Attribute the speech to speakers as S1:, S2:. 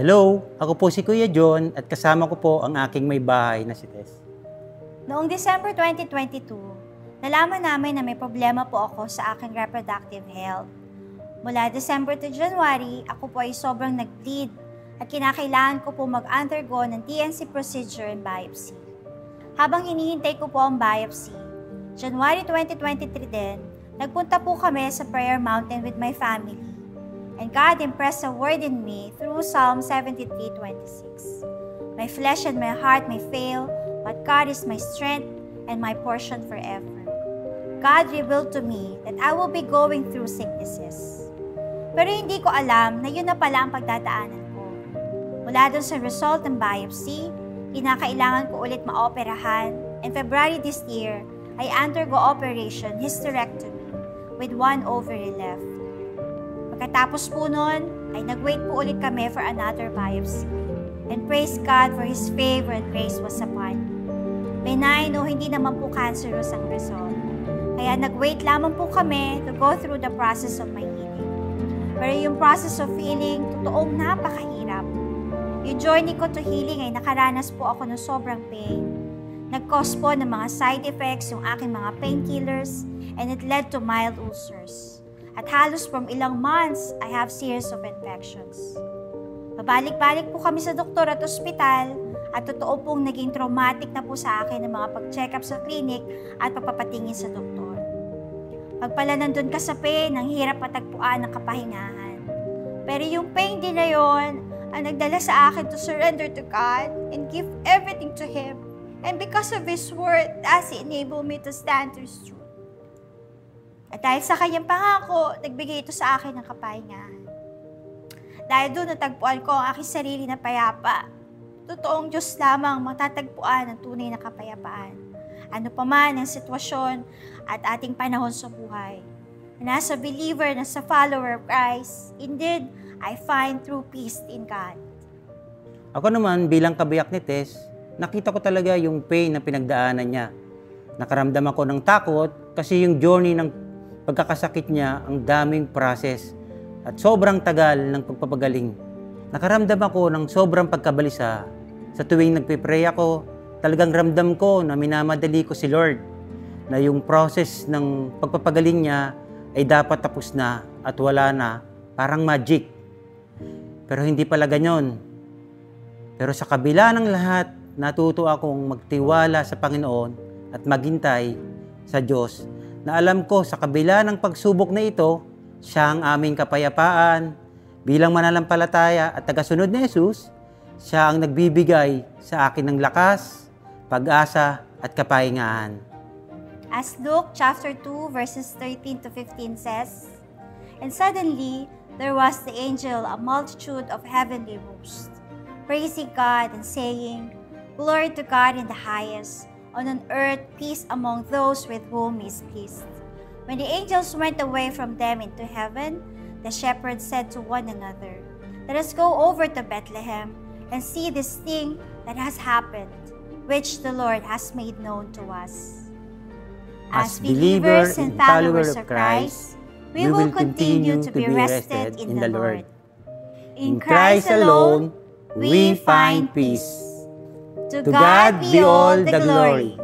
S1: Hello, ako po si Kuya John at kasama ko po ang aking may bahay na si Tess.
S2: Noong December 2022, nalaman namin na may problema po ako sa aking reproductive health. Mula December to January, ako po ay sobrang nag-bleed at kinakailangan ko po mag-undergo ng TNC procedure and biopsy. Habang hinihintay ko po ang biopsy, January 2023 din, nagpunta po kami sa Prayer Mountain with my family. And God impressed a word in me through Psalm 73:26. My flesh and my heart may fail, but God is my strength and my portion forever. God revealed to me that I will be going through sicknesses. Pero hindi ko alam na yun na pala ang pagdadaanan ko. Mula dun sa result ng biopsy, kinakailangan ko ulit maoperahan, and February this year, I undergo operation hysterectomy with one ovary left. Pagkatapos po nun, ay nag-wait po ulit kami for another biopsy. And praise God for His favor and grace was upon me. Benign o hindi naman po cancerous ang result. Kaya nag-wait lamang po kami to go through the process of my healing. Pero yung process of healing, totoong napakahirap. Yung journey ko to healing ay nakaranas po ako ng sobrang pain. Nag-cause po ng mga side effects yung aking mga painkillers and it led to mild ulcers. At halos from ilang months, I have series of infections. Pabalik-balik po kami sa doktor at ospital at totoo pong naging traumatic na po sa akin ang mga pag-check up sa clinic at pagpapatingin sa doktor. Pagpala nandun ka sa pain, ang hirap matagpuan ng kapahingahan. Pero yung pain din na yun, ang nagdala sa akin to surrender to God and give everything to Him. And because of His word, that's enabled me to stand to His truth. At dahil sa kanyang pangako, nagbigay ito sa akin ng kapahingahan. Dahil doon natagpuan ko ang aking sarili na payapa. Totoong Diyos lamang matatagpuan ang tunay na kapayapaan. Ano pa man ang sitwasyon at ating panahon sa buhay. And as a believer na sa follower of Christ, indeed, I find true peace in God.
S1: Ako naman, bilang kabiyak ni Tess, nakita ko talaga yung pain na pinagdaanan niya. Nakaramdam ako ng takot kasi yung journey ng pagkakasakit niya, ang daming process at sobrang tagal ng pagpapagaling. Nakaramdam ako ng sobrang pagkabalisa. Sa tuwing nagpipray ako, talagang ramdam ko na minamadali ko si Lord na yung process ng pagpapagaling niya ay dapat tapos na at wala na, parang magic. Pero hindi pala ganyan. Pero sa kabila ng lahat, natuto akong magtiwala sa Panginoon at maghintay sa Diyos na alam ko sa kabila ng pagsubok na ito, siya ang aming kapayapaan. Bilang mananampalataya at tagasunod ni Jesus, siya ang nagbibigay sa akin ng lakas, pag-asa at kapahingahan.
S2: As Luke chapter 2 verses 13 to 15 says, And suddenly there was the angel a multitude of heavenly hosts, praising God and saying, Glory to God in the highest, on earth peace among those with whom He is pleased. When the angels went away from them into heaven, the shepherds said to one another, Let us go over to Bethlehem and see this thing that has happened, which the Lord has made known to us. As believers and followers of Christ, we will continue to be rested in the Lord. In Christ alone, we find peace. To God be all the glory.